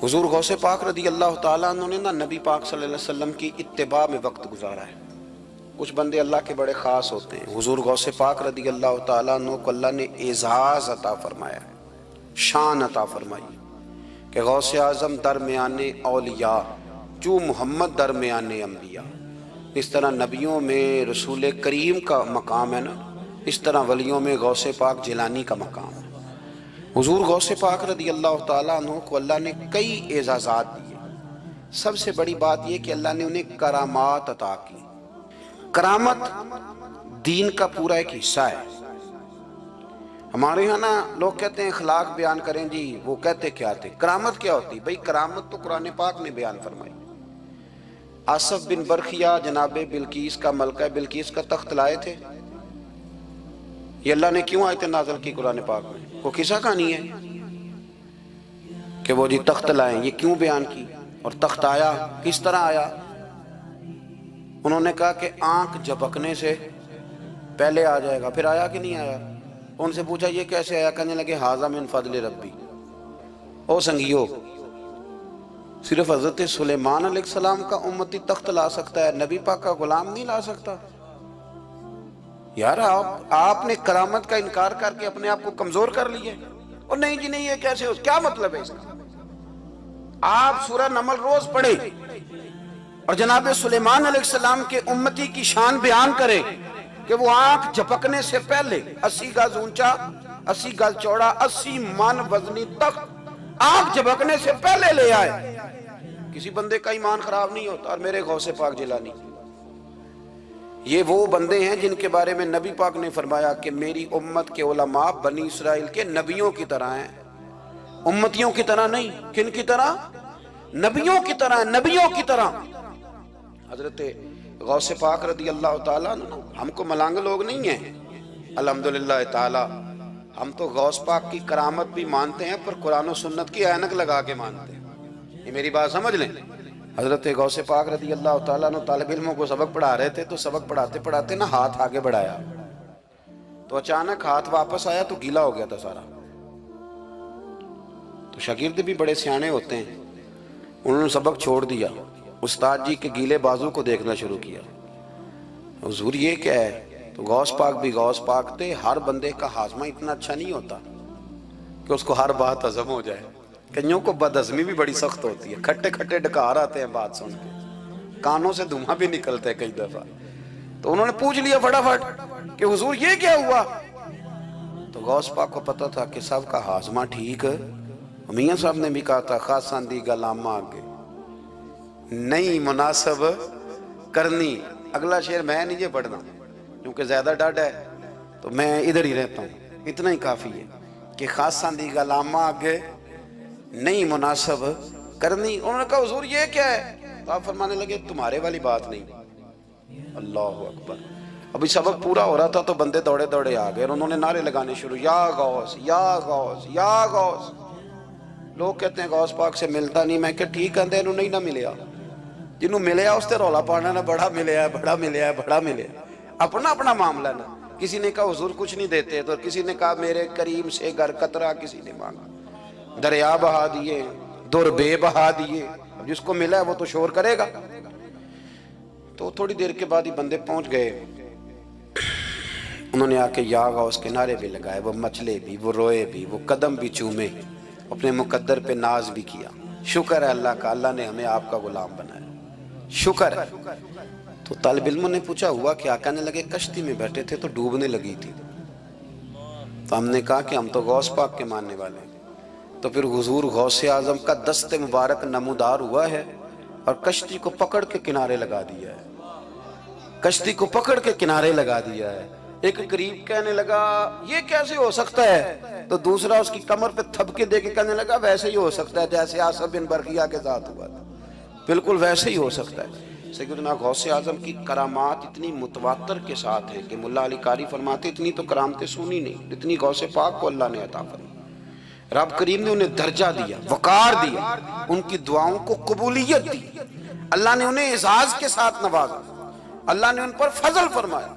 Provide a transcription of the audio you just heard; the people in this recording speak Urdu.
حضور غوث پاک رضی اللہ تعالیٰ عنہ نے نبی پاک صلی اللہ علیہ وسلم کی اتباع میں وقت گزارا ہے۔ کچھ بندے اللہ کے بڑے خاص ہوتے ہیں۔ حضور غوث پاک رضی اللہ تعالیٰ عنہ کو اللہ نے اعزاز عطا فرمایا ہے، شان عطا فرمائی کہ غوث اعظم درمیان اولیاء جو محمد درمیان انبیاء۔ اس طرح نبیوں میں رسول کریم کا مقام ہے نا، اس طرح ولیوں میں غوث پاک جیلانی کا مقام ہے۔ حضور غوث پاک رضی اللہ تعالیٰ عنہ کو اللہ نے کئی اعزازات دیے۔ سب سے بڑی بات یہ کہ اللہ نے انہیں کرامات عطا کی۔ کرامت دین کا پورا ایک حصہ ہے۔ ہمارے ہاں نا لوگ کہتے ہیں اخلاق بیان کریں جی، وہ کہتے کیا تھے؟ کرامت کیا ہوتی؟ بھئی کرامت تو قرآن پاک نے بیان فرمائی۔ آصف بن برخیا جناب بلقیس کا ملکہ بلقیس کا تخت لائے تھے۔ یہ اللہ نے کیوں آیت نازل کی قرآن پاک میں؟ وہ قصہ کہانی ہے کہ وہ جی تخت لائیں، یہ کیوں بیان کی؟ اور تخت آیا کس طرح آیا؟ انہوں نے کہا کہ آنکھ جھپکنے سے پہلے آ جائے گا، پھر آیا کہ نہیں آیا؟ ان سے پوچھا یہ کیسے آیا؟ کہنے لگے ھذا من فضل ربی۔ او سنگیو، صرف حضرت سلیمان علیہ السلام کا امتی تخت لا سکتا ہے، نبی پاک کا غلام نہیں لا سکتا؟ یار آپ نے کرامت کا انکار کر کے اپنے آپ کو کمزور کر لیا ہے۔ اور نہیں جی نہیں، یہ کیسے ہو؟ کیا مطلب ہے اس کا؟ آپ سورہ نمل روز پڑھیں اور جناب سلیمان علیہ السلام کے امتی کی شان بیان کریں کہ وہ آنکھ جھپکنے سے پہلے 80 گز اونچا، 80 گز چوڑا، 80 من وزنی تخت آنکھ جھپکنے سے پہلے لے آئے۔ کسی بندے کا ایمان خراب نہیں ہوتا۔ اور میرے غوث پاک جیلانی، یہ وہ بندے ہیں جن کے بارے میں نبی پاک نے فرمایا کہ میری امت کے علماء بنی اسرائیل کے نبیوں کی طرح ہیں، امتیوں کی طرح نہیں۔ کن کی طرح؟ نبیوں کی طرح، نبیوں کی طرح۔ حضرت غوث پاک رضی اللہ تعالیٰ عنہ، ہم کو ملانگ لوگ نہیں ہیں الحمدللہ تعالیٰ، ہم تو غوث پاک کی کرامت بھی مانتے ہیں پر قرآن و سنت کی اینک لگا کے مانتے ہیں۔ یہ میری بات سمجھ لیں۔ حضرت غوث پاک رضی اللہ تعالیٰ عنہ طالب علموں کو سبق پڑھا رہے تھے، تو سبق پڑھاتے پڑھاتے نا ہاتھ آگے بڑھایا تو اچانک ہاتھ واپس آیا تو گیلا ہو گیا تھا سارا۔ تو شاگرد بھی بڑے سیانے ہوتے ہیں، انہوں نے سبق چھوڑ دیا، استاد جی کے گیلے بازو کو دیکھنا شروع کیا۔ حضور یہ کیا ہے؟ تو غوث پاک بھی غوث پاک تھے۔ ہر بندے کا ہاضمہ اتنا اچھا نہیں ہوتا کہ اس کو ہر بات ہضم ہو جائے۔ کئیوں کو بد ہضمی بھی بڑی سخت ہوتی ہے، کھٹے کھٹے ڈکار آتے ہیں بات سن کے، کانوں سے دھواں بھی نکلتے ہیں کئی دفعہ۔ تو انہوں نے پوچھ لیا فٹافٹ کہ حضور یہ کیا ہوا؟ تو غوث پاک کو پتا تھا کہ سب کا ہاضمہ ٹھیک ہے۔ میاں صاحب نے بھی کہا تھا خاصاں دی گلامہ آگے نہیں مناسب کرنی۔ اگلا شعر میں نہیں یہ پڑھنا کیونکہ زیادہ ڈاڈ ہے تو میں ادھر ہی رہتا ہوں، اتنا ہی کافی ہے کہ خاصاں دی گلامہ آگے نہیں مناسب کرنی۔ انہوں نے کہا حضور یہ کیا ہے؟ تو آپ فرمانے لگے تمہارے والی بات نہیں۔ اللہ اکبر۔ ابھی سبق پورا ہو رہا تھا تو بندے دوڑے دوڑے آ گئے اور انہوں نے نعرے لگانے شروع، یا غوث یا غوث یا غوث۔ لوگ کہتے ہیں غوث پاک سے ملتا نہیں، میں کہ ٹھیک ہے انہوں نہیں نہ ملیا، جنہوں ملیا اس تے رولا پانا نہ بڑا ملیا ہے بڑا ملیا ہے بڑا ملیا ہے، اپنا اپنا معاملہ نا۔ کسی نے کہا حضور کچھ نہیں دیتے، تو کسی نے کہا میرے کریم سے گر قطرہ کسی نے مانگا، دریا بہا دیے، در بے بہا دیے۔ اب جس کو ملا ہے وہ تو شور کرے گا۔ تو تھوڑی دیر کے بعد ہی بندے پہنچ گئے، انہوں نے آ کے یا غوث کے نعرے بھی لگائے، وہ مچلے بھی، وہ روئے بھی، وہ قدم بھی چومے، اپنے مقدر پہ ناز بھی کیا۔ شکر ہے اللہ کا، اللہ نے ہمیں آپ کا غلام بنایا، شکر ہے۔ تو طالب علموں نے پوچھا ہوا کیا؟ کہنے لگے کشتی میں بیٹھے تھے تو ڈوبنے لگی تھی، تو ہم نے کہا کہ ہم تو غوث پاک کے ماننے والے ہیں۔ تو پھر حضور غوث اعظم کا دست مبارک نمودار ہوا ہے اور کشتی کو پکڑ کے کنارے لگا دیا ہے، کشتی کو پکڑ کے کنارے لگا دیا ہے۔ ایک قریب کہنے لگا یہ کیسے ہو سکتا ہے؟ تو دوسرا اس کی کمر پہ تھپکے دے کے کہنے لگا ویسے ہی ہو سکتا ہے جیسے آصف بن برخیا کے ساتھ ہوا تھا، بالکل ویسے ہی ہو سکتا ہے۔ سیدنا غوث اعظم کی کرامات اتنی متواتر کے ساتھ ہیں کہ ملا علی قاری فرماتے اتنی تو کرامتیں سنی نہیں جتنی غوث پاک کو اللہ نے عطا فرمائی۔ رب کریم نے انہیں درجہ دیا، وقار دیا، ان کی دعاؤں کو قبولیت دی، اللہ نے انہیں اعزاز کے ساتھ نوازا، اللہ نے ان پر فضل فرمایا۔